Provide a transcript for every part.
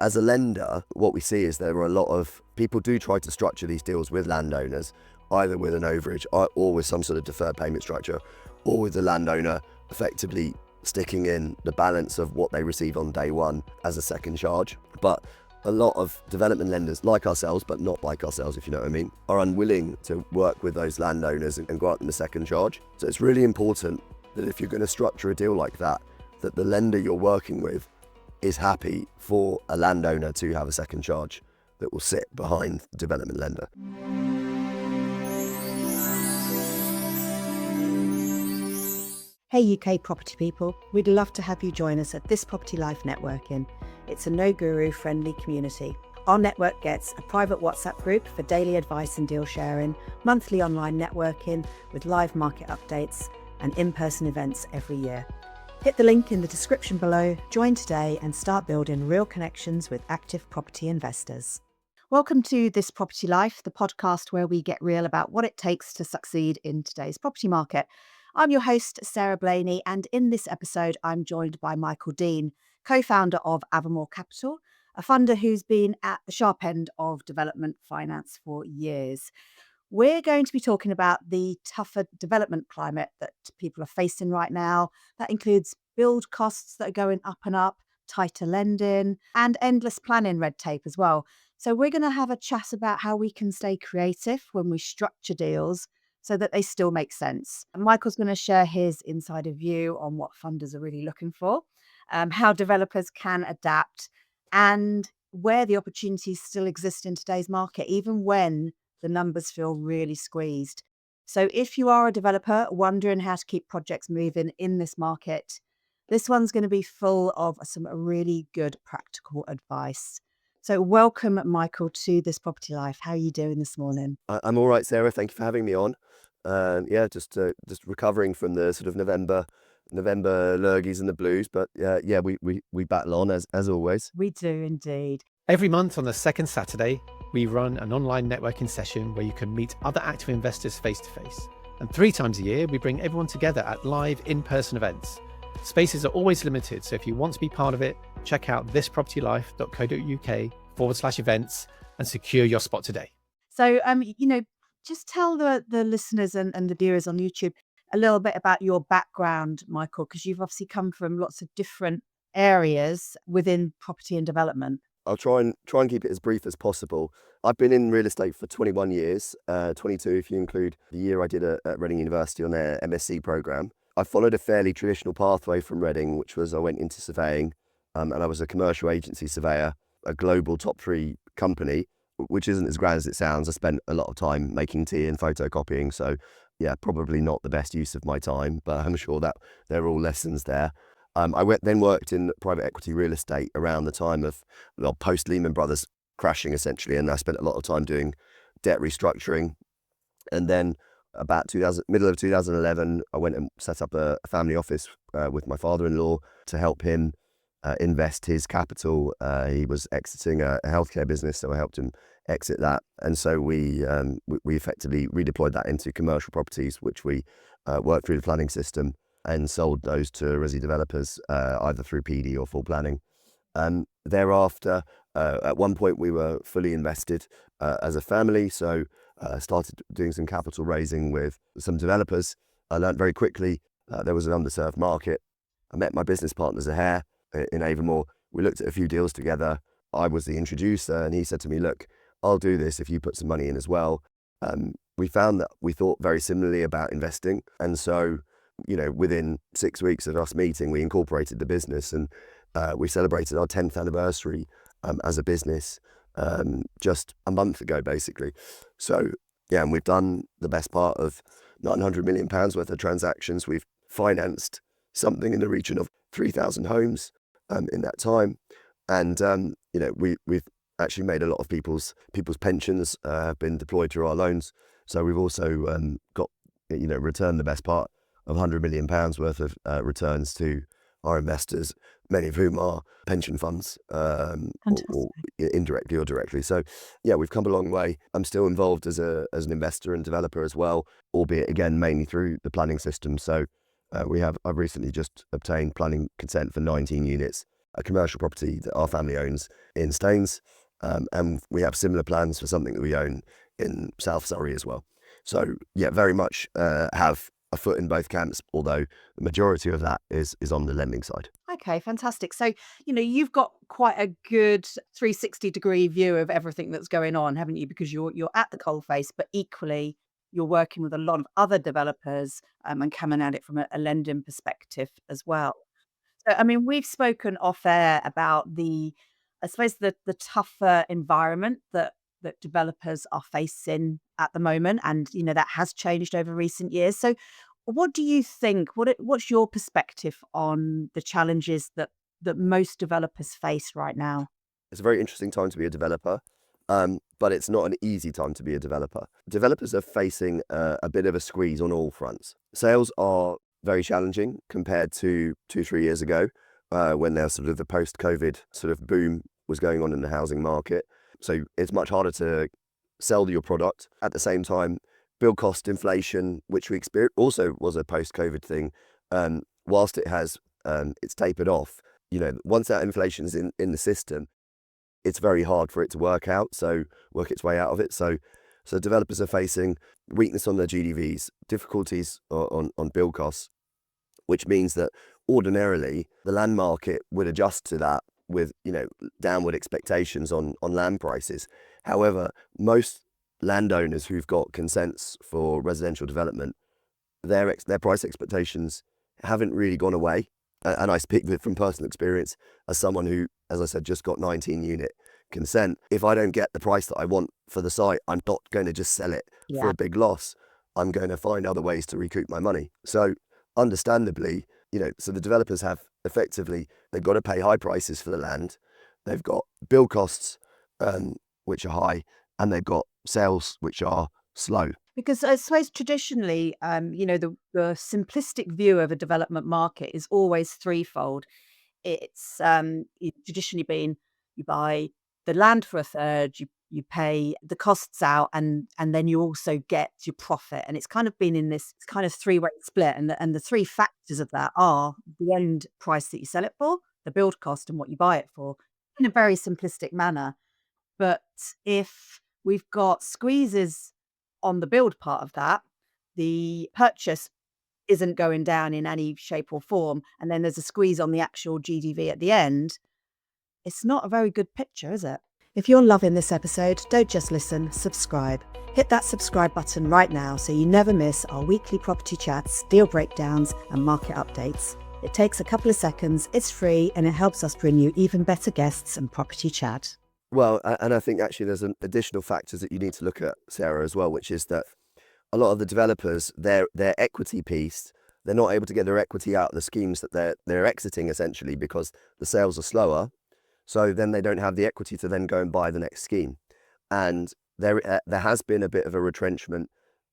As a lender, what we see is there are a lot of people do try to structure these deals with landowners, either with an overage or with some sort of deferred payment structure, or with the landowner effectively sticking in the balance of what they receive on day one as a second charge. But a lot of development lenders, like ourselves, but not like ourselves, if you know what I mean, are unwilling to work with those landowners and grant them a second charge. So it's really important that if you're going to structure a deal like that, that the lender you're working with is happy for a landowner to have a second charge that will sit behind the development lender. Hey UK property people, we'd love to have you join us at This Property Life Networking. It's a no-guru friendly community. Our network gets a private WhatsApp group for daily advice and deal sharing, monthly online networking with live market updates and in-person events every year. Hit the link in the description below, join today and start building real connections with active property investors. Welcome to This Property Life, the podcast where we get real about what it takes to succeed in today's property market. I'm your host, Sarah Blaney, and in this episode, I'm joined by Michael Dean, co-founder of Avamore Capital, a funder who's been at the sharp end of development finance for years. We're going to be talking about the tougher development climate that people are facing right now. That includes build costs that are going up and up, tighter lending, and endless planning red tape as well. So we're going to have a chat about how we can stay creative when we structure deals so that they still make sense. And Michael's going to share his insider view on what funders are really looking for, how developers can adapt, and where the opportunities still exist in today's market, even when the numbers feel really squeezed. So if you are a developer wondering how to keep projects moving in this market, this one's going to be full of some really good practical advice. So welcome, Michael, to This Property Life. How are you doing this morning? I'm all right, Sarah. Thank you for having me on. Just recovering from the sort of November lurgies and the blues, but we battle on as always. We do indeed. Every month on the second Saturday, we run an online networking session where you can meet other active investors face to face. And 3 times a year, we bring everyone together at live in-person events. Spaces are always limited, so if you want to be part of it, check out thispropertylife.co.uk/events and secure your spot today. So, just tell the listeners and the viewers on YouTube a little bit about your background, Michael, because you've obviously come from lots of different areas within property and development. I'll try and keep it as brief as possible. I've been in real estate for 21 years, 22 if you include the year I did at Reading University on their MSc programme. I followed a fairly traditional pathway from Reading, which was I went into surveying, and I was a commercial agency surveyor, a global top 3 company, which isn't as grand as it sounds. I spent a lot of time making tea and photocopying, so yeah, probably not the best use of my time, but I'm sure that there are all lessons there. I then worked in private equity real estate around the time of post Lehman Brothers crashing, essentially, and I spent a lot of time doing debt restructuring. And then about middle of 2011, I went and set up a family office with my father-in-law to help him invest his capital. He was exiting a healthcare business, so I helped him exit that. And so we effectively redeployed that into commercial properties, which we worked through the planning system and sold those to resi developers, either through PD or full planning. Thereafter, at one point we were fully invested as a family, so started doing some capital raising with some developers. I learned very quickly there was an underserved market. I met my business partner Zahir in Avamore. We looked at a few deals together. I was the introducer, and he said to me, look, I'll do this if you put some money in as well. We found that we thought very similarly about investing, and so within 6 weeks of us meeting, we incorporated the business, and we celebrated our 10th anniversary as a business just a month ago, basically. So, yeah, and we've done the best part of £900 million worth of transactions. We've financed something in the region of 3,000 homes in that time. And, we've actually made a lot of people's pensions have been deployed through our loans. So we've also got, returned the best part of £100 million worth of returns to our investors, many of whom are pension funds, or indirectly or directly. So, yeah, we've come a long way. I'm still involved as an investor and developer as well, albeit again mainly through the planning system. So, I've recently just obtained planning consent for 19 units a commercial property that our family owns in Staines, and we have similar plans for something that we own in South Surrey as well. So yeah, very much have a foot in both camps, although the majority of that is on the lending side. Okay, fantastic. So, you've got quite a good 360-degree view of everything that's going on, haven't you? Because you're at the coalface, but equally you're working with a lot of other developers, and coming at it from a lending perspective as well. So, I mean, we've spoken off air about I suppose, the tougher environment that developers are facing at the moment, and that has changed over recent years. So, what do you think? What's your perspective on the challenges that most developers face right now? It's a very interesting time to be a developer, but it's not an easy time to be a developer. Developers are facing a bit of a squeeze on all fronts. Sales are very challenging compared to 2-3 years ago, when there's sort of the post-COVID sort of boom was going on in the housing market. So it's much harder to sell your product. At the same time, build cost inflation, which we experienced, also was a post-COVID thing. Whilst it has it's tapered off, once that inflation is in the system, it's very hard for it to work its way out of it. So developers are facing weakness on their GDVs, difficulties on build costs, which means that ordinarily the land market would adjust to that with downward expectations on land prices. However, most landowners who've got consents for residential development, their price expectations haven't really gone away. And I speak from personal experience as someone who, as I said, just got 19-unit consent. If I don't get the price that I want for the site, I'm not going to just sell it for a big loss. I'm going to find other ways to recoup my money. So understandably, so the developers have effectively, they've got to pay high prices for the land. They've got build costs, which are high, and they've got sales, which are slow. Because I suppose traditionally, the simplistic view of a development market is always threefold. It's traditionally been, you buy the land for a third, you pay the costs out, and then you also get your profit. And it's kind of been in this kind of three-way split. And the three factors of that are the end price that you sell it for, the build cost, and what you buy it for, in a very simplistic manner. But if we've got squeezes on the build part of that, the purchase isn't going down in any shape or form, and then there's a squeeze on the actual GDV at the end, it's not a very good picture, is it? If you're loving this episode, don't just listen, subscribe. Hit that subscribe button right now so you never miss our weekly property chats, deal breakdowns, and market updates. It takes a couple of seconds, it's free, and it helps us bring you even better guests and property chat. Well, and I think actually there's an additional factors that you need to look at, Sarah, as well, which is that a lot of the developers, their equity piece, they're not able to get their equity out of the schemes that they're exiting, essentially, because the sales are slower. So then they don't have the equity to then go and buy the next scheme. And there has been a bit of a retrenchment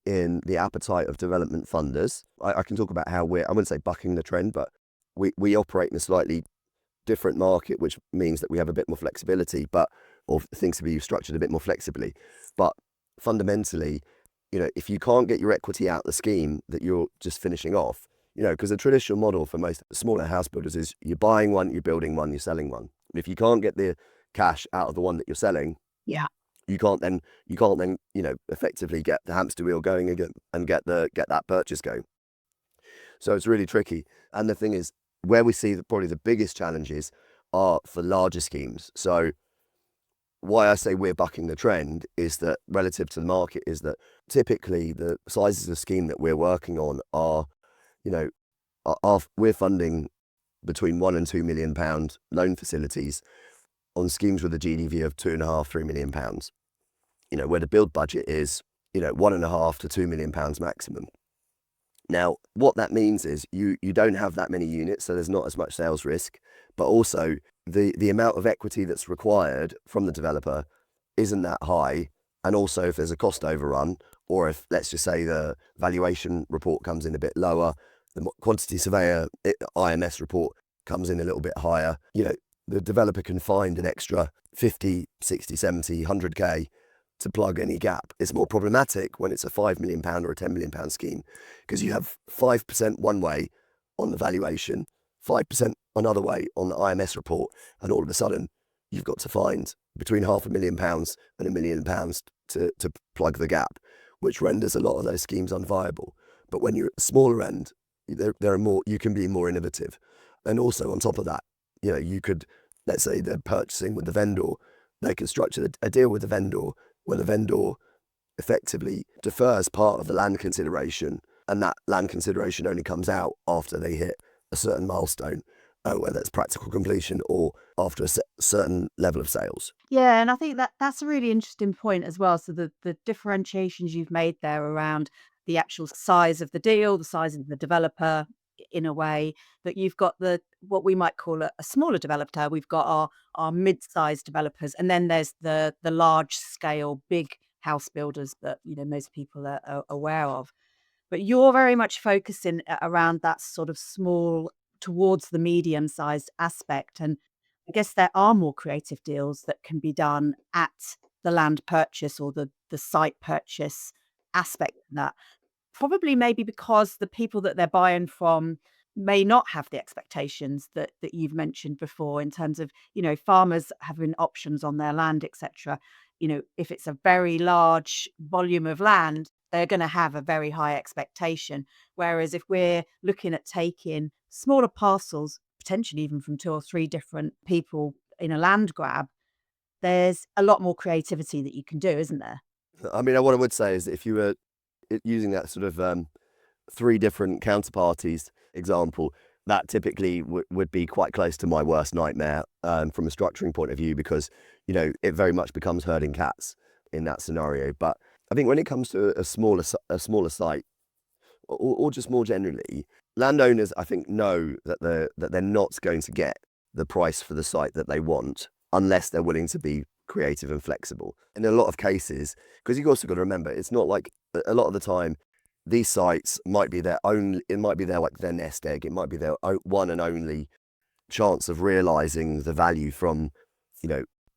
in the appetite of development funders. I can talk about how I wouldn't say bucking the trend, but we operate in a slightly different market, which means that we have a bit more flexibility, or things to be structured a bit more flexibly. But fundamentally, if you can't get your equity out the scheme that you're just finishing off, because the traditional model for most smaller house builders is you're buying one, you're building one, you're selling one. If you can't get the cash out of the one that you're selling, you can't then effectively get the hamster wheel going again and get that purchase going. So it's really tricky. And the thing is, where we see probably the biggest challenges are for larger schemes. So why I say we're bucking the trend is that relative to the market is that typically the sizes of scheme that we're working on are, we're funding between £1 and £2 million loan facilities on schemes with a GDV of £2.5-3 million, where the build budget is, £1.5 to £2 million maximum. Now, what that means is you don't have that many units, so there's not as much sales risk, but also the amount of equity that's required from the developer isn't that high. And also if there's a cost overrun, or if, let's just say, the valuation report comes in a bit lower, the quantity surveyor IMS report comes in a little bit higher, the developer can find an extra 50, 60, 70, 100k to plug any gap. It's more problematic when it's a £5 million or a £10 million scheme, because you have 5% one way on the valuation, 5% another way on the IMS report, and all of a sudden you've got to find between £500,000 and £1 million to plug the gap, which renders a lot of those schemes unviable. But when you're at the smaller end, there are more, you can be more innovative. And also on top of that, you could, let's say they're purchasing with the vendor, they can structure a deal with the vendor where the vendor effectively defers part of the land consideration, and that land consideration only comes out after they hit a certain milestone, whether it's practical completion or after a certain level of sales. Yeah, and I think that's a really interesting point as well. So the differentiations you've made there around the actual size of the deal, the size of the developer, in a way that you've got what we might call a smaller developer. We've got our mid-sized developers, and then there's the large scale, big house builders that most people are aware of. But you're very much focusing around that sort of small towards the medium-sized aspect. And I guess there are more creative deals that can be done at the land purchase or the site purchase aspect of that. Probably maybe because the people that they're buying from may not have the expectations that you've mentioned before, in terms of, farmers having options on their land, etc. If it's a very large volume of land, they're going to have a very high expectation. Whereas if we're looking at taking smaller parcels, potentially even from 2 or 3 different people in a land grab, there's a lot more creativity that you can do, isn't there? I mean, what I would say is that if you were using that sort of 3 different counterparties example, that typically would be quite close to my worst nightmare from a structuring point of view, because it very much becomes herding cats in that scenario. But I think when it comes to a smaller site, or just more generally, landowners, I think, know that they're not going to get the price for the site that they want unless they're willing to be creative and flexible. In a lot of cases, because you've also got to remember, it's not like a lot of the time these sites might be their like their nest egg. It might be their one and only chance of realizing the value from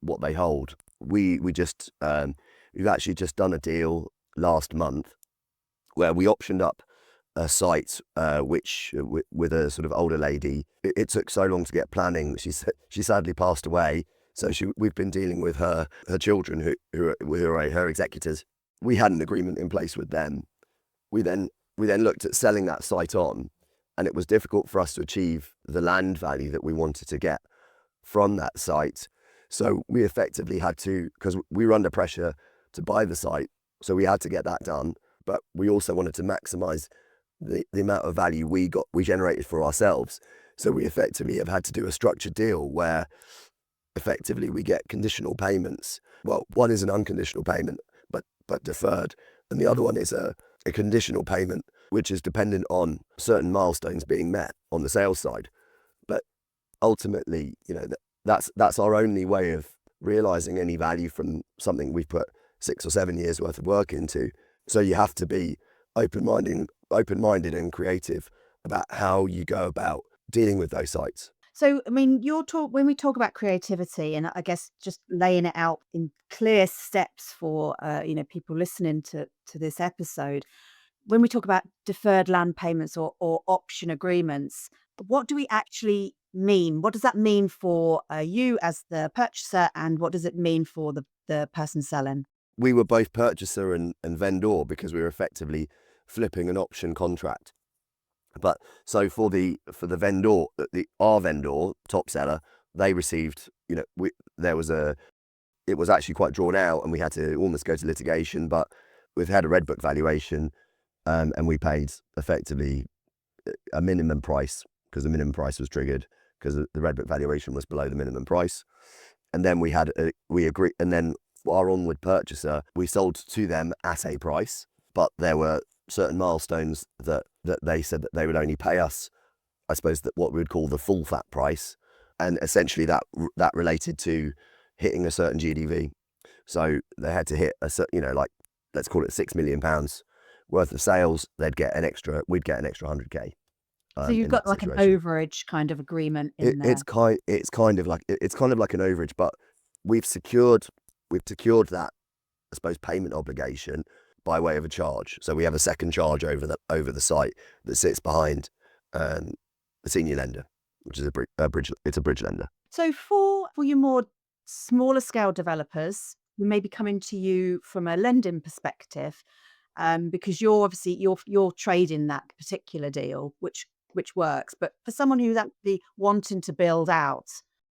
what they hold. We've actually just done a deal last month where we optioned up a site which with a sort of older lady. It took so long to get planning. She sadly passed away, so we've been dealing with her children who are her executors. We had an agreement in place with them. We then looked at selling that site on, and it was difficult for us to achieve the land value that we wanted to get from that site. So we effectively had to, because we were under pressure to buy the site, so we had to get that done. But we also wanted to maximise the amount of value we generated for ourselves. So we effectively have had to do a structured deal where effectively we get conditional payments. Well, one is an unconditional payment, but deferred, and the other one is a conditional payment, which is dependent on certain milestones being met on the sales side. But ultimately, that's our only way of realizing any value from something we've put 6 or 7 years worth of work into. So you have to be open-minded and creative about how you go about dealing with those sites. So, I mean, when we talk about creativity, and I guess just laying it out in clear steps for people listening to this episode, when we talk about deferred land payments or option agreements, what do we actually mean? What does that mean for you as the purchaser, and what does it mean for the person selling? We were both purchaser and vendor because we were effectively flipping an option contract. But so for the vendor, our vendor, top seller, they received, it was actually quite drawn out, and we had to almost go to litigation, but we've had a red book valuation, and we paid effectively a minimum price, because the minimum price was triggered because the red book valuation was below the minimum price. And then we agreed, and then our onward purchaser, we sold to them at a price, but there were certain milestones that they said that they would only pay us, I suppose, that what we would call the full fat price, and essentially that related to hitting a certain GDV. So they had to hit a certain, let's call it £6 million worth of sales. We'd get an extra 100k. So you've got like situation. An overage kind of agreement in there. It's kind of like an overage, but we've secured that, I suppose, payment obligation by way of a charge. So we have a second charge over the site that sits behind the senior lender. which is a bridge. It's a bridge lender. So for your more smaller scale developers who may be coming to you from a lending perspective, because you're trading that particular deal, which works. But for someone who's actually wanting to build out,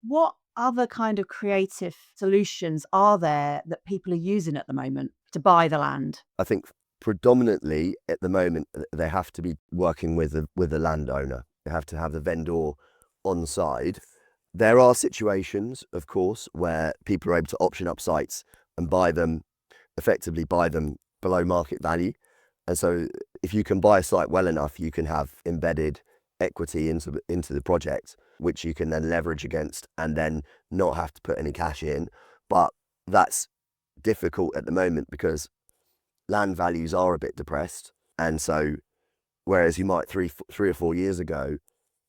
what other kind of creative solutions are there that people are using at the moment to buy the land? I think predominantly at the moment they have to be working with the landowner. They have to have the vendor on side. There are situations, of course, where people are able to option up sites and effectively buy them below market value. And so if you can buy a site well enough, you can have embedded equity into the project, which you can then leverage against and then not have to put any cash in. But that's difficult at the moment because land values are a bit depressed. And so whereas you might three or 4 years ago,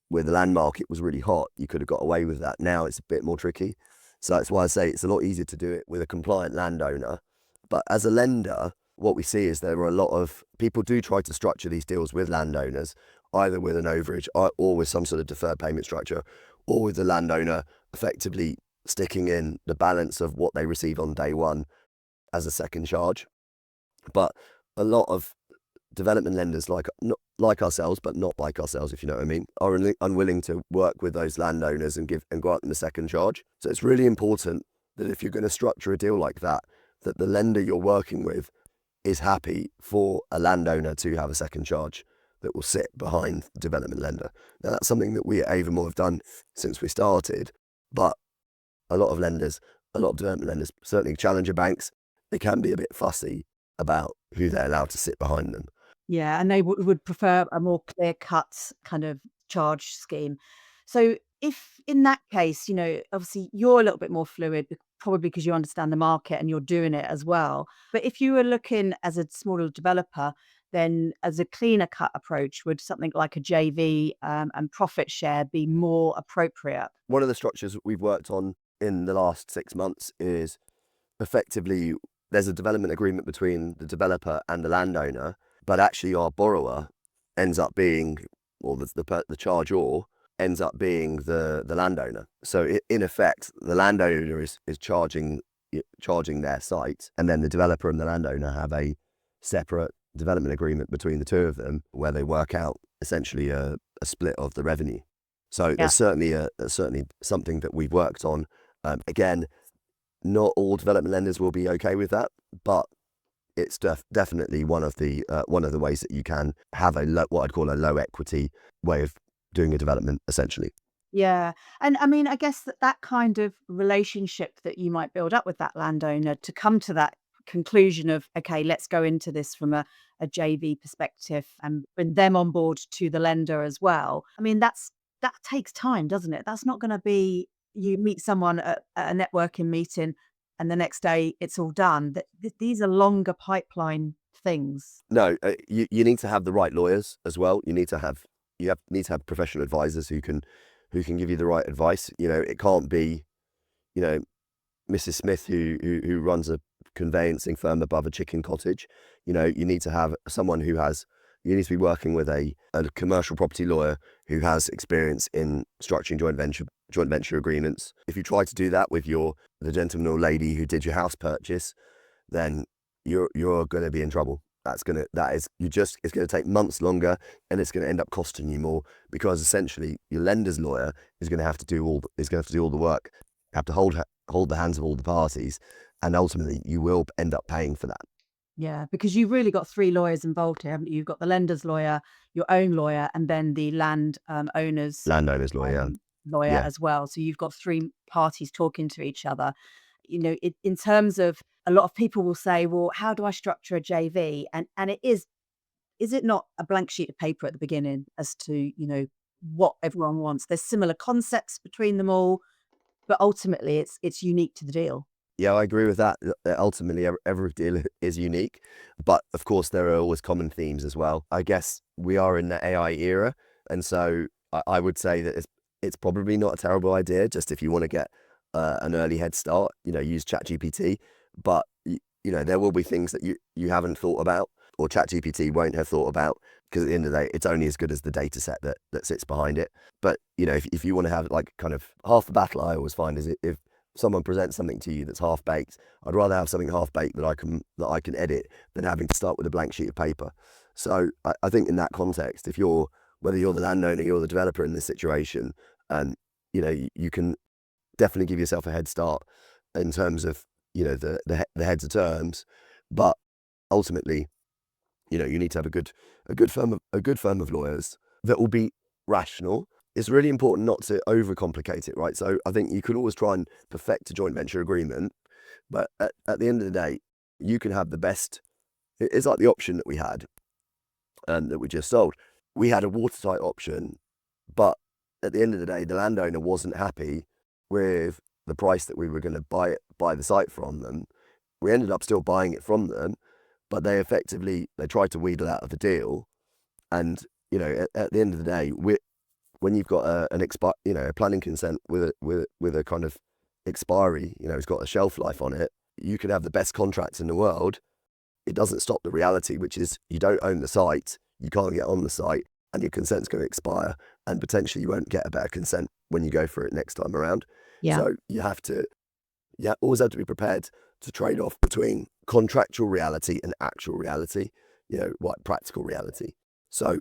where the land market was really hot, you could have got away with that. Now it's a bit more tricky. So that's why I say it's a lot easier to do it with a compliant landowner. But as a lender, what we see is there are a lot of people do try to structure these deals with landowners, either with an overage or with some sort of deferred payment structure, or with the landowner effectively sticking in the balance of what they receive on day one as a second charge. But a lot of development lenders not like ourselves, if you know what I mean, are unwilling to work with those landowners and grant them a second charge. So it's really important that if you're going to structure a deal like that the lender you're working with is happy for a landowner to have a second charge that will sit behind the development lender. Now that's something that we at Avamore have done since we started, but a lot of development lenders, certainly challenger banks, they can be a bit fussy about who they're allowed to sit behind them. Yeah, and they would prefer a more clear-cut kind of charge scheme. So if in that case, obviously you're a little bit more fluid, probably because you understand the market and you're doing it as well. But if you were looking as a smaller developer, then as a cleaner cut approach, would something like a JV and profit share be more appropriate? One of the structures that we've worked on in the last 6 months is effectively there's a development agreement between the developer and the landowner, but actually our borrower ends up being, or the chargeor ends up being the landowner. So in effect, the landowner is charging their site, and then the developer and the landowner have a separate development agreement between the two of them where they work out essentially a split of the revenue. So there's certainly something that we've worked on. Again, not all development lenders will be okay with that, but it's definitely one of the ways that you can have what I'd call a low equity way of doing a development, essentially. Yeah. And I mean, I guess that kind of relationship that you might build up with that landowner to come to that conclusion of, okay, let's go into this from a JV perspective and bring them on board to the lender as well. I mean, that takes time, doesn't it? That's not going to be, you meet someone at a networking meeting and the next day it's all done. These are longer pipeline things. No, you need to have the right lawyers as well. You need to have professional advisors who can give you the right advice. It can't be, Mrs. Smith who runs a conveyancing firm above a chicken cottage. You need to have someone you need to be working with a commercial property lawyer who has experience in structuring joint venture agreements. If you try to do that with the gentleman or lady who did your house purchase, then you're going to be in trouble. It's going to take months longer, and it's going to end up costing you more, because essentially your lender's lawyer is going to have to do all the work, have to hold the hands of all the parties, and ultimately you will end up paying for that. Yeah, because you've really got three lawyers involved here, haven't you? You've got the lender's lawyer, your own lawyer, and then the landowner's lawyer. Lawyer as well. So you've got three parties talking to each other. In terms of, a lot of people will say, well, how do I structure a JV? And is it not a blank sheet of paper at the beginning as to, what everyone wants? There's similar concepts between them all, but ultimately it's unique to the deal. Yeah, I agree with that. Ultimately, every deal is unique, but of course there are always common themes as well. I guess we are in the AI era, and so I would say that it's probably not a terrible idea, just if you want to get an early head start, use ChatGPT. But there will be things that you haven't thought about, or ChatGPT won't have thought about, because at the end of the day, it's only as good as the data set that sits behind it. But, if you want to have like kind of half the battle, I always find is if someone presents something to you that's half baked, I'd rather have something half baked that I can edit than having to start with a blank sheet of paper. So I think in that context, whether you're the landowner, you're the developer in this situation, and you can definitely give yourself a head start in terms of the heads of terms, but ultimately, you need to have a good firm of lawyers that will be rational. It's really important not to overcomplicate it, right? So I think you could always try and perfect a joint venture agreement, but at the end of the day, you can have the best. It's like the option that we had and that we just sold. We had a watertight option, but at the end of the day, the landowner wasn't happy with the price that we were going to buy the site from them. We ended up still buying it from them, but they tried to wheedle out of the deal. And at the end of the day, when you've got a planning consent with a kind of expiry, it's got a shelf life on it. You could have the best contracts in the world. It doesn't stop the reality, which is you don't own the site, you can't get on the site, and your consent's going to expire, and potentially you won't get a better consent when you go for it next time around. Yeah. So you always have to be prepared to trade off between contractual reality and actual reality, practical reality. So,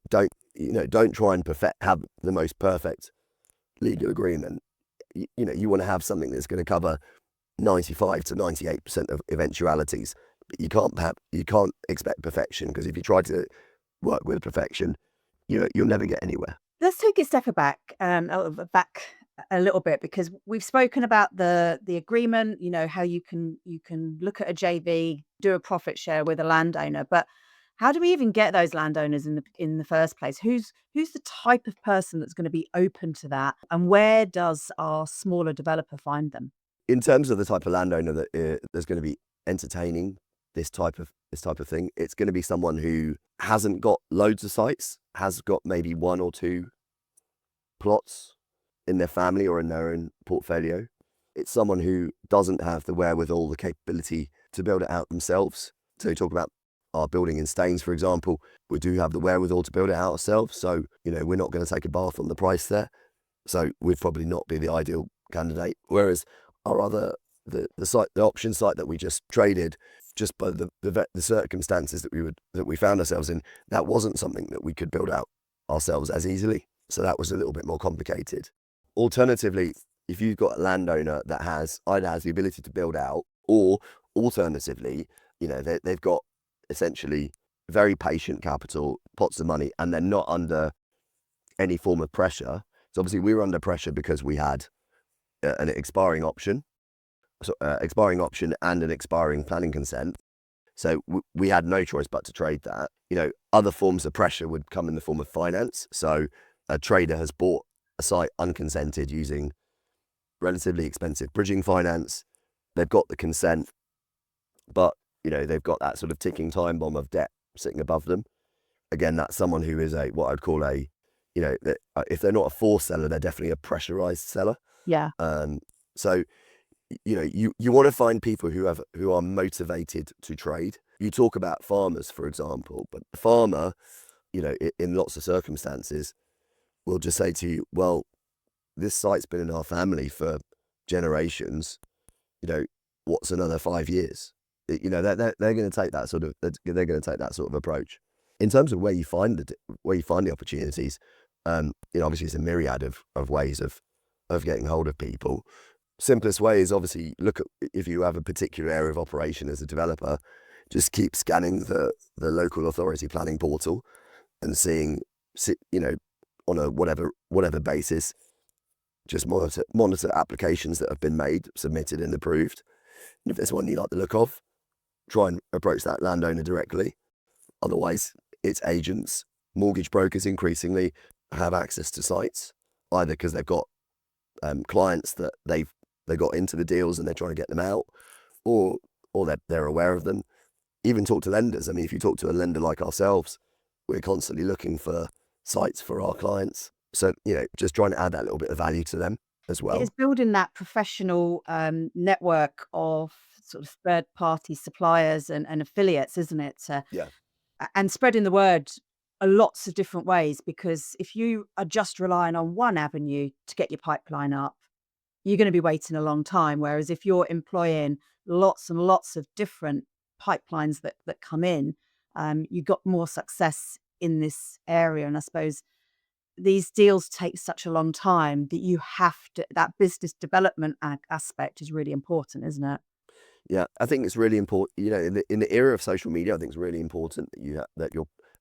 don't try and have the most perfect legal agreement. You want to have something that's going to cover 95 to 98% of eventualities, but you can't expect perfection, because if you try to work with perfection, you'll never get anywhere. Let's take a step back a little bit, because we've spoken about the agreement, how you can look at a JV, do a profit share with a landowner, but how do we even get those landowners in the first place? Who's the type of person that's going to be open to that, and where does our smaller developer find them? In terms of the type of landowner that there's going to be entertaining this type of thing, it's going to be someone who hasn't got loads of sites, has got maybe one or two plots in their family or in their own portfolio. It's someone who doesn't have the wherewithal, the capability to build it out themselves. So you talk about our building in Staines, for example, we do have the wherewithal to build it out ourselves. So, we're not going to take a bath on the price there. So we'd probably not be the ideal candidate. Whereas our other, the option site that we just traded, just by the circumstances that we found ourselves in, that wasn't something that we could build out ourselves as easily. So that was a little bit more complicated. Alternatively, if you've got a landowner that either has the ability to build out, or alternatively, they've got essentially very patient capital, pots of money, and they're not under any form of pressure. So obviously we were under pressure because we had an expiring option, and an expiring planning consent. So we had no choice but to trade that. Other forms of pressure would come in the form of finance. So a trader has bought a site unconsented using relatively expensive bridging finance. They've got the consent, but they've got that sort of ticking time bomb of debt sitting above them. Again, that's someone who is what I'd call if they're not a forced seller, they're definitely a pressurized seller. Yeah. So you want to find people who are motivated to trade. You talk about farmers, for example, but the farmer, in lots of circumstances, will just say to you, well, this site's been in our family for generations, what's another 5 years? They're going to take that sort of approach. In terms of where you find the opportunities, obviously it's a myriad of ways of getting hold of people. Simplest way is obviously look at, if you have a particular area of operation as a developer, just keep scanning the local authority planning portal and seeing, on a whatever basis, just monitor applications that have been made, submitted and approved. And if there's one you like the look of, try and approach that landowner directly. Otherwise, it's agents, mortgage brokers increasingly have access to sites, either because they've got clients that they got into the deals and they're trying to get them out, or they're aware of them. Even talk to lenders. I mean, if you talk to a lender like ourselves, we're constantly looking for sites for our clients. So, just trying to add that little bit of value to them as well. It's building that professional network of sort of third party suppliers and affiliates, isn't it? Yeah. And spreading the word lots of different ways, because if you are just relying on one avenue to get your pipeline up, you're going to be waiting a long time. Whereas if you're employing lots and lots of different pipelines that come in, you've got more success in this area. And I suppose these deals take such a long time that you have to, that business development aspect is really important, isn't it? Yeah, I think it's really important. In the era of social media, I think it's really important that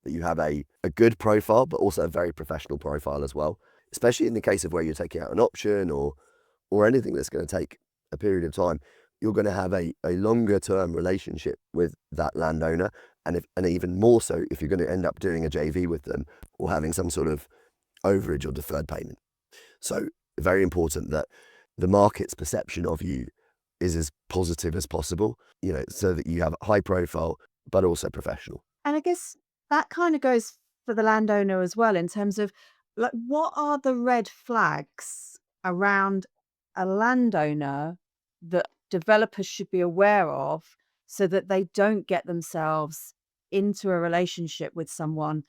you have a good profile, but also a very professional profile as well. Especially in the case of where you're taking out an option or anything that's going to take a period of time, you're going to have a longer term relationship with that landowner, and even more so if you're going to end up doing a JV with them or having some sort of overage or deferred payment. So very important that the market's perception of you is as positive as possible, so that you have a high profile, but also professional. And I guess that kind of goes for the landowner as well, in terms of like, what are the red flags around a landowner that developers should be aware of so that they don't get themselves into a relationship with someone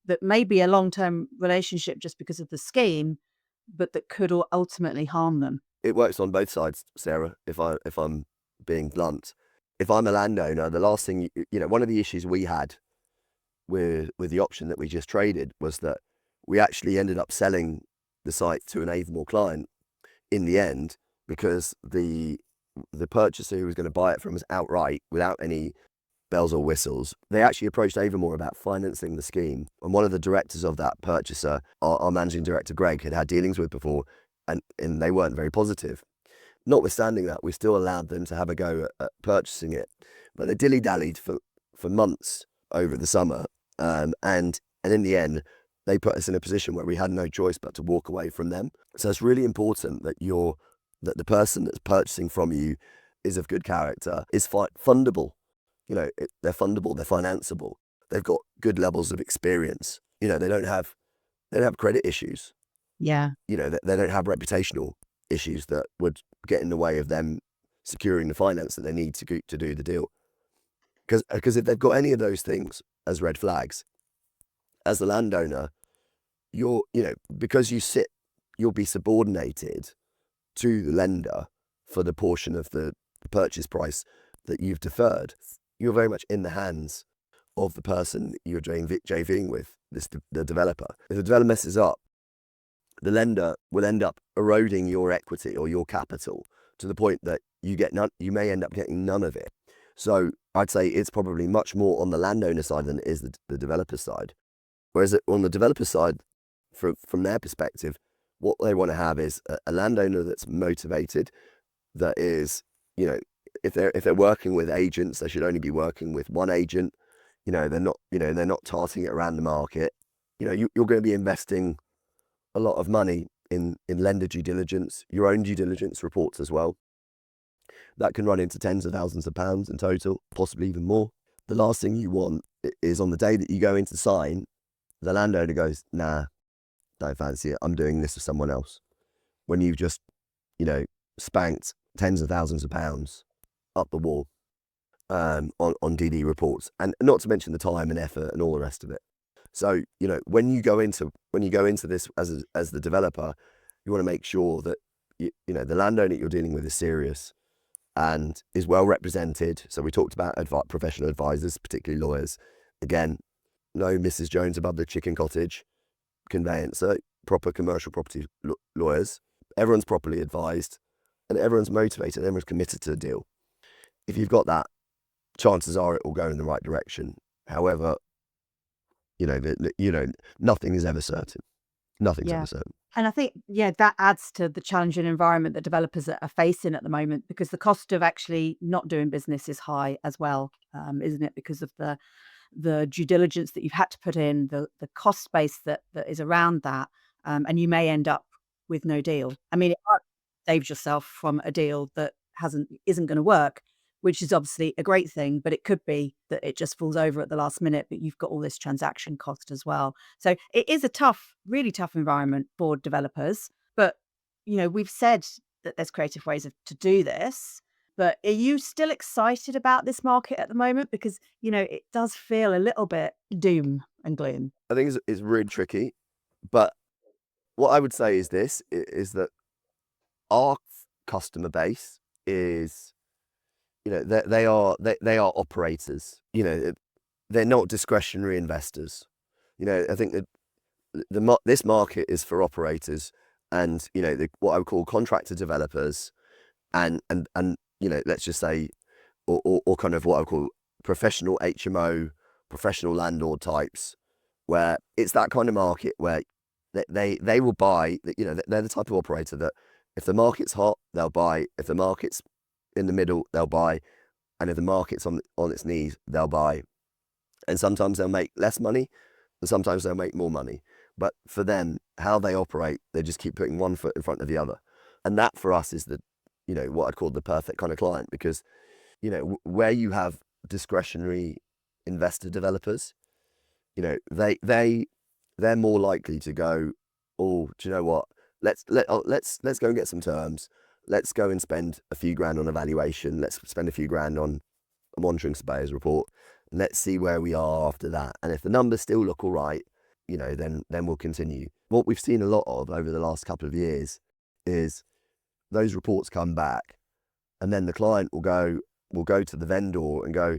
that may be a long-term relationship just because of the scheme, but that could ultimately harm them? It works on both sides, Sarah, if I'm being blunt. If I'm a landowner, the last thing, one of the issues we had with the option that we just traded was that we actually ended up selling the site to an Avamore client in the end, because the purchaser who was going to buy it from us outright without any bells or whistles, they actually approached Avamore about financing the scheme. And one of the directors of that purchaser, our managing director, Greg, had dealings with before, and they weren't very positive. Notwithstanding that, we still allowed them to have a go at purchasing it. But they dilly-dallied for months over the summer. And in the end, they put us in a position where we had no choice but to walk away from them. So it's really important that that the person that's purchasing from you is of good character, is fundable. They're fundable, they're financeable. They've got good levels of experience. They don't have credit issues. Yeah. They don't have reputational issues that would get in the way of them securing the finance that they need to do the deal. Because if they've got any of those things as red flags, as the landowner, because you'll be subordinated to the lender for the portion of the purchase price that you've deferred. You're very much in the hands of the person you're JVing with, the developer. If the developer messes up, the lender will end up eroding your equity or your capital to the point that you may end up getting none of it. So I'd say it's probably much more on the landowner side than it is the developer side. Whereas on the developer side, from their perspective, what they want to have is a landowner that's motivated, that is, if they're working with agents, they should only be working with one agent. They're not tarting it around the market. You're going to be investing a lot of money in lender due diligence, your own due diligence reports as well. That can run into tens of thousands of pounds in total, possibly even more. The last thing you want is on the day that you go in to sign, the landowner goes, nah, don't fancy it, I'm doing this with someone else. When you've just, spanked tens of thousands of pounds up the wall on DD reports, and not to mention the time and effort and all the rest of it. So, when you go into this as the developer, you want to make sure that the landowner you're dealing with is serious and is well represented. So we talked about professional advisors, particularly lawyers. Again, no Mrs. Jones above the chicken cottage, conveyancer, proper commercial property lawyers. Everyone's properly advised and everyone's motivated, everyone's committed to the deal. If you've got that, chances are it will go in the right direction. However, nothing is ever certain. Nothing's ever certain. And I think, that adds to the challenging environment that developers are facing at the moment, because the cost of actually not doing business is high as well, isn't it? Because of the due diligence that you've had to put in, the cost base that is around that, and you may end up with no deal. I mean, it saves yourself from a deal that isn't going to work, which is obviously a great thing, but it could be that it just falls over at the last minute, but you've got all this transaction cost as well. So it is a really tough environment for developers. But, we've said that there's creative ways to do this, But are you still excited about this market at the moment? Because, it does feel a little bit doom and gloom. I think it's really tricky, but what I would say is this, is that our customer base is, they are operators. They're not discretionary investors. I think that this market is for operators and, what I would call contractor developers and let's just say, or kind of what I would call professional HMO, professional landlord types, where it's that kind of market where they will buy, they're the type of operator that if the market's hot, they'll buy. If the market's in the middle, they'll buy. And if the market's on its knees, they'll buy. And sometimes they'll make less money and sometimes they'll make more money. But for them, how they operate, they just keep putting one foot in front of the other. And that for us is what I'd call the perfect kind of client, because, where you have discretionary investor developers, they're more likely to go, oh, do you know what? Let's go and get some terms. Let's go and spend a few grand on evaluation. Let's spend a few grand on a monitoring surveyor's report. Let's see where we are after that. And if the numbers still look all right, then we'll continue. What we've seen a lot of over the last couple of years is those reports come back, and then the client will go to the vendor and go,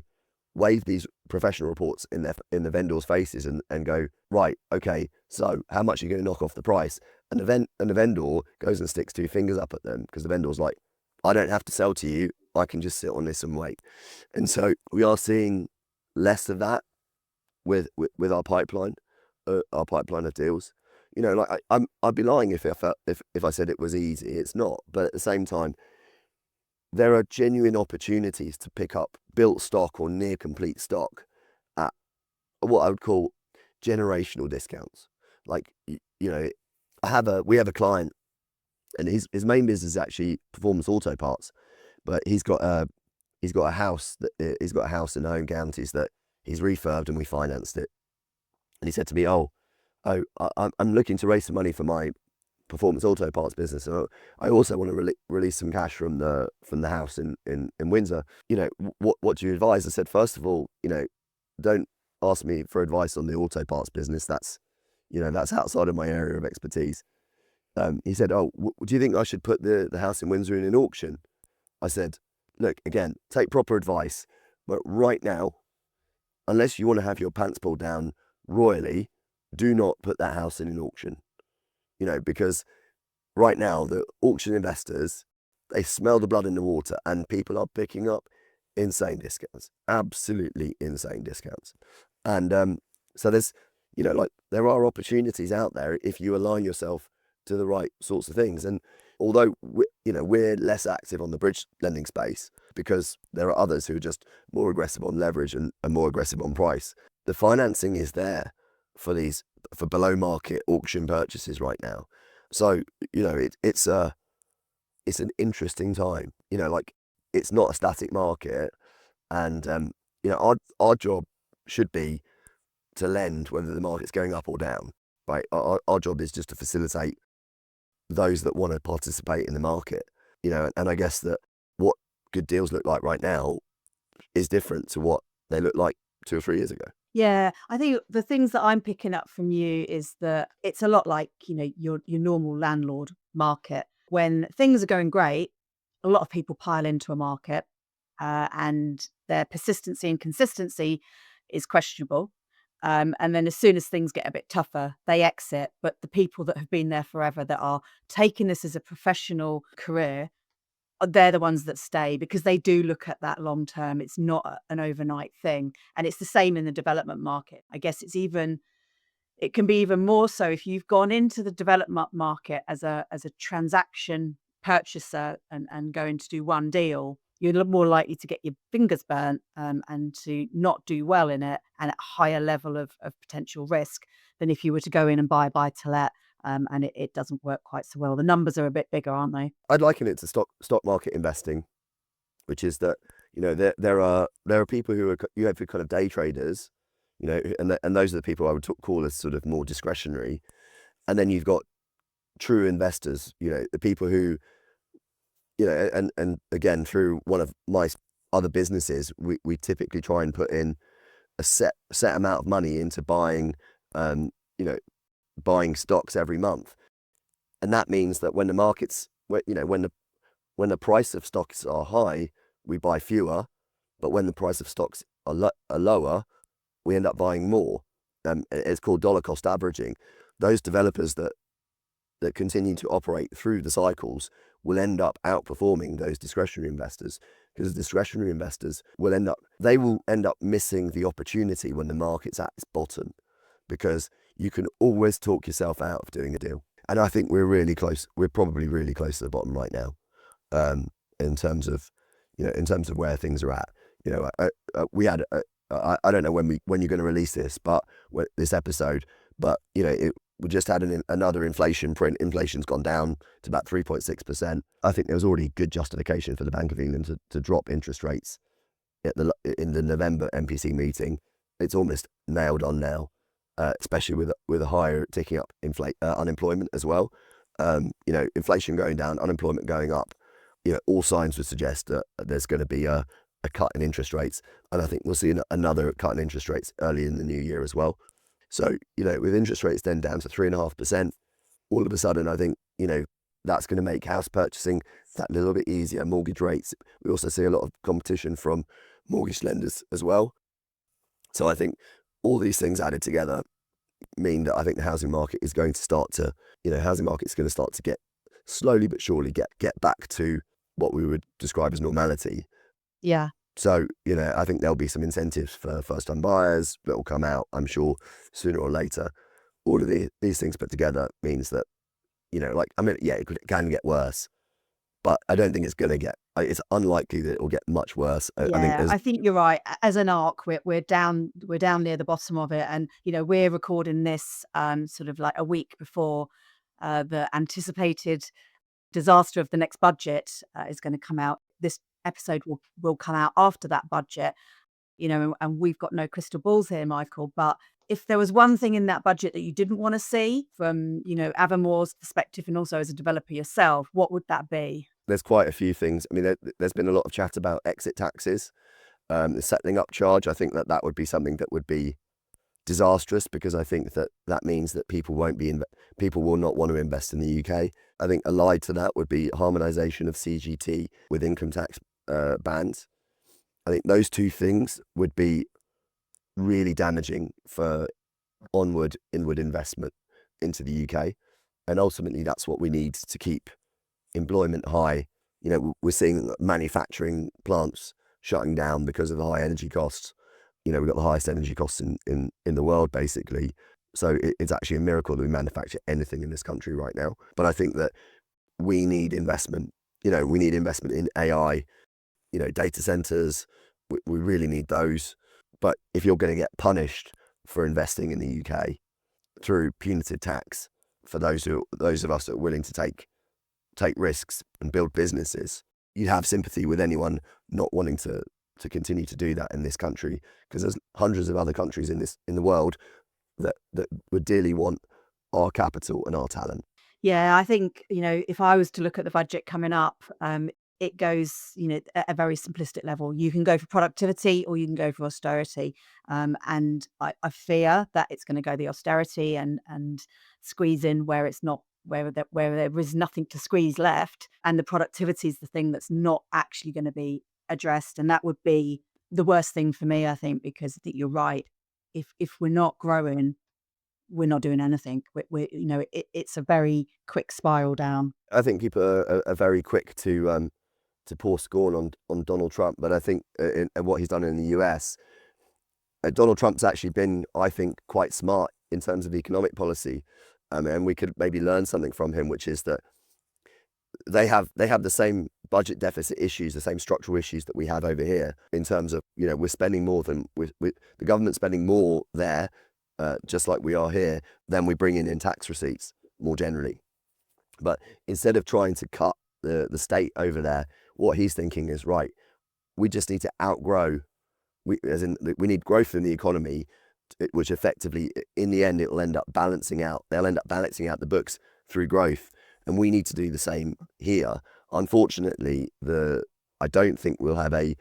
wave these professional reports in the vendor's faces and go, right, okay, so how much are you going to knock off the price? And the vendor goes and sticks two fingers up at them, because the vendor's like, I don't have to sell to you, I can just sit on this and wait. And so we are seeing less of that with our pipeline of deals. I'd be lying if I said it was easy. It's not. But at the same time, there are genuine opportunities to pick up built stock or near complete stock at what I would call generational discounts. Like, we have a client, and his main business is actually performance auto parts, but he's got a house in home counties that he's refurbed, and we financed it. And he said to me, I'm looking to raise some money for my performance auto parts business, and I also want to release some cash from the house in Windsor. What do you advise? I said, first of all, don't ask me for advice on the auto parts business. That's outside of my area of expertise. He said, do you think I should put the house in Windsor in an auction? I said, look, again, take proper advice, but right now, unless you want to have your pants pulled down royally, do not put that house in an auction. Because right now the auction investors, they smell the blood in the water, and people are picking up insane discounts, absolutely insane discounts. And so there's, there are opportunities out there if you align yourself to the right sorts of things. And although we're less active on the bridge lending space because there are others who are just more aggressive on leverage and more aggressive on price, the financing is there for below market auction purchases right now. So it's an interesting time. It's not a static market, and our job should be to lend whether the market's going up or down. Right, our job is just to facilitate those that want to participate in the market. And I guess that what good deals look like right now is different to what they looked like 2 or 3 years ago. Yeah, I think the things that I'm picking up from you is that it's a lot like, your normal landlord market. When things are going great, a lot of people pile into a market, and their persistency and consistency is questionable. And then as soon as things get a bit tougher, they exit. But the people that have been there forever, that are taking this as a professional career, they're the ones that stay, because they do look at that long term. It's not an overnight thing. And it's the same in the development market. I guess it can be even more so if you've gone into the development market as a transaction purchaser and going to do one deal. You're more likely to get your fingers burnt, and to not do well in it, and at a higher level of potential risk than if you were to go in and buy to let. And it doesn't work quite so well. The numbers are a bit bigger, aren't they? I'd liken it to stock market investing, which is that there are people who are, you have kind of day traders, and those are the people I would call as sort of more discretionary, and then you've got true investors, the people who and again, through one of my other businesses, we typically try and put in a set amount of money into buying, you know, buying stocks every month. And that means that when the markets, when the price of stocks are high, we buy fewer, but when the price of stocks are lower, we end up buying more. It's called dollar cost averaging. Those developers that continue to operate through the cycles will end up outperforming those discretionary investors, because discretionary investors will end up missing the opportunity when the market's at its bottom, because you can always talk yourself out of doing a deal. And I think we're really close. We're probably really close to the bottom right now, in terms of where things are at. We had I don't know when you're going to release this, this episode, but we just had another inflation print. Inflation's gone down to about 3.6%. I think there was already good justification for the Bank of England to drop interest rates in the November MPC meeting. It's almost nailed on now, especially with a higher ticking up unemployment as well. Inflation going down, unemployment going up. All signs would suggest that there's going to be a cut in interest rates, and I think we'll see another cut in interest rates early in the new year as well. So, with interest rates then down to 3.5%, all of a sudden, I think, that's going to make house purchasing that little bit easier. Mortgage rates, we also see a lot of competition from mortgage lenders as well. So I think all these things added together mean that I think the housing market is going to start to, get slowly but surely get back to what we would describe as normality. Yeah. So, I think there'll be some incentives for first-time buyers that will come out, I'm sure, sooner or later. All of these things put together means that, it can get worse, but I don't think it's going to get, it's unlikely that it will get much worse. I think you're right. As an ARC, we're down near the bottom of it. And, we're recording this sort of like a week before the anticipated disaster of the next budget is going to come out. This episode will come out after that budget, and we've got no crystal balls here, Michael. But if there was one thing in that budget that you didn't want to see from, Avamore's perspective and also as a developer yourself, what would that be? There's quite a few things. I mean, there's been a lot of chat about exit taxes, the settling up charge. I think that would be something that would be disastrous, because I think that means that people will not want to invest in the UK. I think allied to that would be harmonisation of CGT with income tax bands. I think those two things would be really damaging for inward investment into the UK. And ultimately, that's what we need to keep employment high. We're seeing manufacturing plants shutting down because of the high energy costs. We've got the highest energy costs in the world, basically. So it's actually a miracle that we manufacture anything in this country right now. But I think that we need investment. We need investment in AI, data centers. We really need those. But if you're going to get punished for investing in the UK through punitive tax for those of us that are willing to take risks and build businesses, you'd have sympathy with anyone not wanting to continue to do that in this country, because there's hundreds of other countries in the world that would dearly want our capital and our talent. Yeah, I think, if I was to look at the budget coming up, it goes, at a very simplistic level. You can go for productivity or you can go for austerity. And I fear that it's going to go the austerity and squeeze in where it's not, where there is nothing to squeeze left. And the productivity is the thing that's not actually going to be addressed. And that would be the worst thing for me, I think, because I think you're right. If we're not growing, we're not doing anything. It's a very quick spiral down. I think people are very quick to pour scorn on Donald Trump, but I think in what he's done in the US, Donald Trump's actually been, I think, quite smart in terms of economic policy, and we could maybe learn something from him, which is that they have the same budget deficit issues, the same structural issues that we have over here, in terms of, we're spending more than the government spending more there, just like we are here, than we bring in tax receipts more generally. But instead of trying to cut the state over there, what he's thinking is, right, we just need to outgrow, we need growth in the economy, which effectively, in the end, it'll end up balancing out. They'll end up balancing out the books through growth. And we need to do the same here. unfortunately, I don't think we'll have a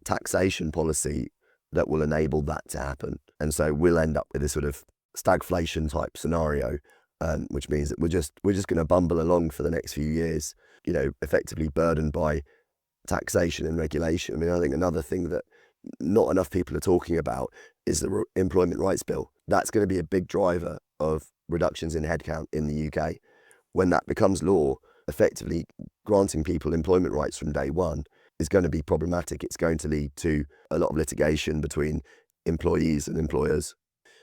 taxation policy that will enable that to happen. And so we'll end up with this sort of stagflation type scenario, which means that we're just going to bumble along for the next few years, effectively burdened by taxation and regulation. I mean, I think another thing that not enough people are talking about is the Employment Rights Bill. That's going to be a big driver of reductions in headcount in the UK. When that becomes law, effectively granting people employment rights from day one is going to be problematic. It's going to lead to a lot of litigation between employees and employers.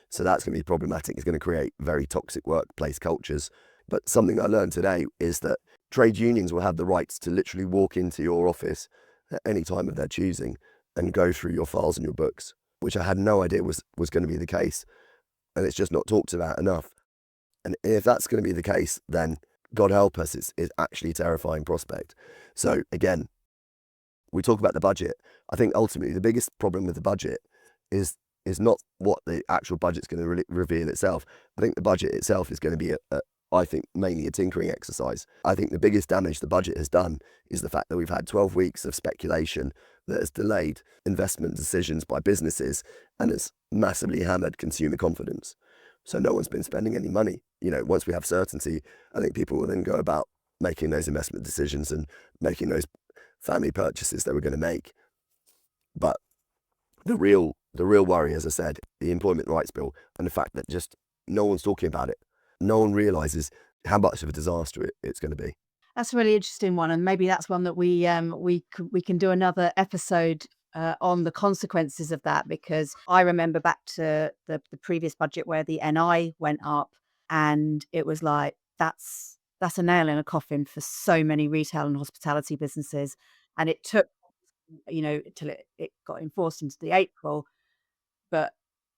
So that's going to be problematic. It's going to create very toxic workplace cultures. But something I learned today is that trade unions will have the rights to literally walk into your office at any time of their choosing and go through your files and your books, which I had no idea was going to be the case. And it's just not talked about enough. And if that's going to be the case, then God help us, it's actually a terrifying prospect. So again, we talk about the budget. I think ultimately the biggest problem with the budget is not what the actual budget's going to reveal itself. I think the budget itself is going to be I think mainly a tinkering exercise. I think the biggest damage the budget has done is the fact that we've had 12 weeks of speculation that has delayed investment decisions by businesses and has massively hammered consumer confidence. So no one's been spending any money. Once we have certainty, I think people will then go about making those investment decisions and making those family purchases that we're going to make. But the real worry, as I said, the Employment Rights Bill, and the fact that just no one's talking about it. No one realises how much of a disaster it's going to be. That's a really interesting one, and maybe that's one that we can do another episode on the consequences of that, because I remember back to the previous budget where the NI went up, and it was like that's a nail in a coffin for so many retail and hospitality businesses, and it took till it got enforced into the April, but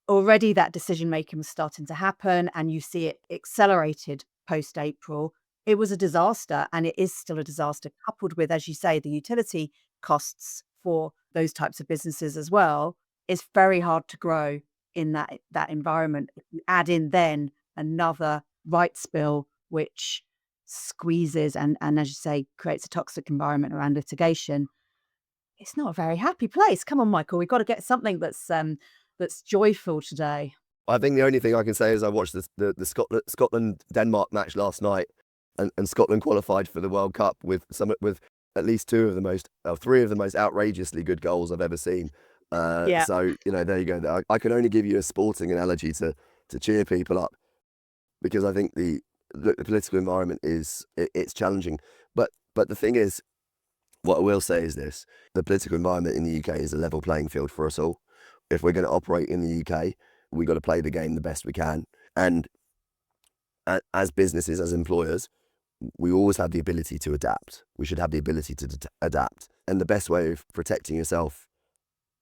already that decision making was starting to happen, and you see it accelerated post April. It was a disaster, and it is still a disaster, coupled with, as you say, the utility costs for those types of businesses as well. It's very hard to grow in that environment. If you add in then another rights bill, which squeezes and as you say, creates a toxic environment around litigation, it's not a very happy place. Come on, Michael, we've got to get something that's joyful today. I think the only thing I can say is I watched the Scotland-Denmark match last night, and Scotland qualified for the World Cup with at least three of the most outrageously good goals I've ever seen. Yeah. So there you go. I can only give you a sporting analogy to cheer people up, because I think the political environment it's challenging. But the thing is, what I will say is this: the political environment in the UK is a level playing field for us all. If we're going to operate in the UK, we've got to play the game the best we can. And as businesses, as employers, we always have the ability to adapt. We should have the ability to adapt. And the best way of protecting yourself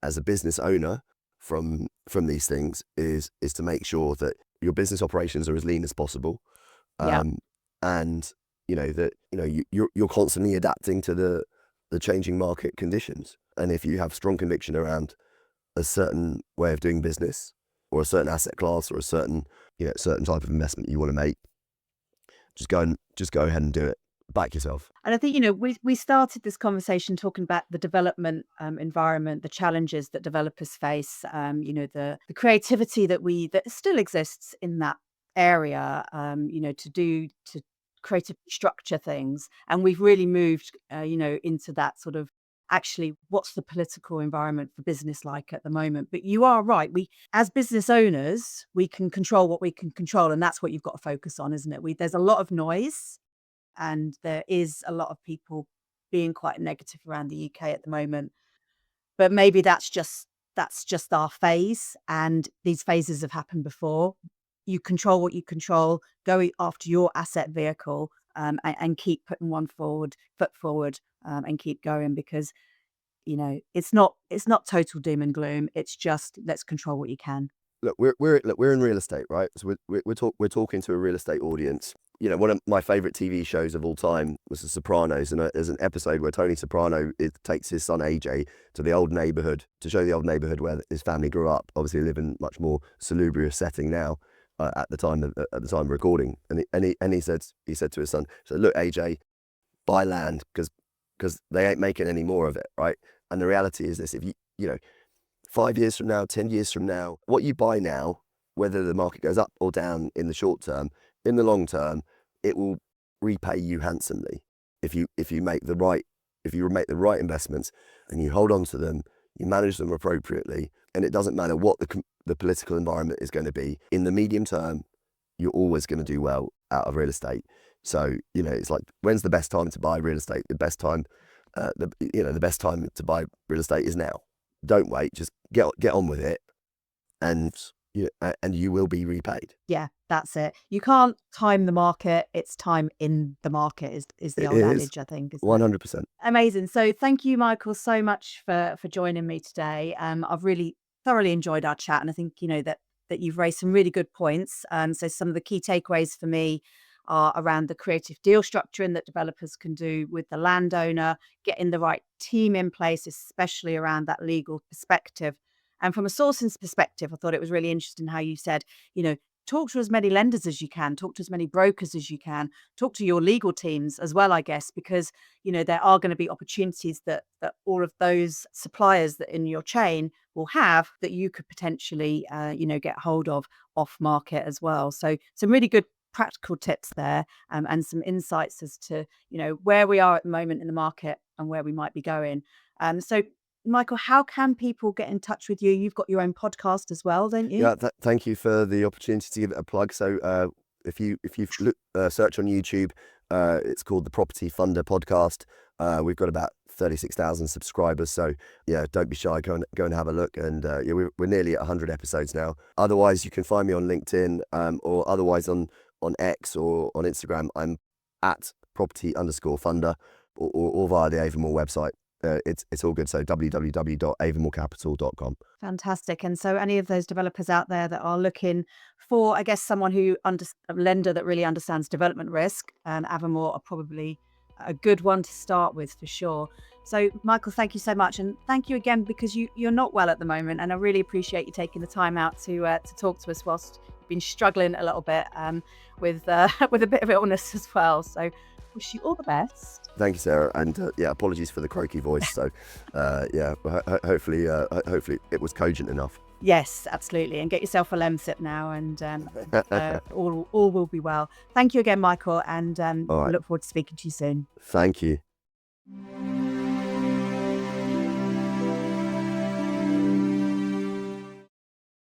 as a business owner from these things is to make sure that your business operations are as lean as possible. Yeah. And that you're constantly adapting to the changing market conditions. And if you have strong conviction around a certain way of doing business, or a certain asset class, or a certain type of investment you want to make, just go ahead and do it. Back yourself. And I think we started this conversation talking about the development environment, the challenges that developers face, the creativity that still exists in that area, to creatively structure things, and we've really moved into that sort of, actually, what's the political environment for business like at the moment? But you are right. We, as business owners, we can control what we can control, and that's what you've got to focus on, isn't it? There's a lot of noise, and there is a lot of people being quite negative around the UK at the moment. But maybe that's just our phase, and these phases have happened before. You control what you control, go after your asset vehicle, and keep putting foot forward, and keep going, because it's not total doom and gloom. It's just, let's control what you can. Look, we're in real estate, right? So we're talking to a real estate audience. One of my favorite TV shows of all time was The Sopranos, and there's an episode where Tony Soprano takes his son AJ to the old neighborhood, to show the old neighborhood where his family grew up. Obviously, live in much more salubrious setting now. At the time of recording, and he said to his son, "So look, AJ, buy land, because because they ain't making any more of it, right? And the reality is this: if you know, 5 years from now, 10 years from now, what you buy now, whether the market goes up or down in the short term, in the long term, it will repay you handsomely if you make the right investments and you hold on to them, you manage them appropriately, and it doesn't matter what the political environment is going to be. In the medium term, you're always going to do well out of real estate. So, you know, it's like, when's the best time to buy real estate? The best time, the best time to buy real estate is now. Don't wait. Just get on with it, and you will be repaid. Yeah, that's it. You can't time the market. It's time in the market is the It old is. adage, I think. Isn't it? 100%. Amazing. So thank you, Michael, so much for joining me today. I've really thoroughly enjoyed our chat, and I think that you've raised some really good points. So some of the key takeaways for me are around the creative deal structuring that developers can do with the landowner, getting the right team in place, especially around that legal perspective. And from a sourcing perspective, I thought it was really interesting how you said, talk to as many lenders as you can, talk to as many brokers as you can, talk to your legal teams as well, I guess, because, there are going to be opportunities that all of those suppliers that in your chain will have that you could potentially, get hold of off market as well. So some really good practical tips there, and some insights as to, where we are at the moment in the market and where we might be going. So Michael, how can people get in touch with you? You've got your own podcast as well, don't you? Yeah, thank you for the opportunity to give it a plug. So if you search on YouTube, it's called the Property Funder Podcast. We've got about 36,000 subscribers. So yeah, don't be shy. Go and have a look. And we're nearly at 100 episodes now. Otherwise, you can find me on LinkedIn, or otherwise on X or on Instagram. I'm at property_funder, or via the Avamore website. It's all good. So www.avamorecapital.com. Fantastic. And so any of those developers out there that are looking for, I guess, someone a lender that really understands development risk, Avamore are probably a good one to start with for sure. So Michael, thank you so much. And thank you again, because you're not well at the moment. And I really appreciate you taking the time out to talk to us whilst you've been struggling a little bit with a bit of illness as well. So wish you all the best. Thank you, Sarah, and apologies for the croaky voice. So, hopefully it was cogent enough. Yes, absolutely, and get yourself a Lemsip now, and all will be well. Thank you again, Michael, and All right. I look forward to speaking to you soon. Thank you.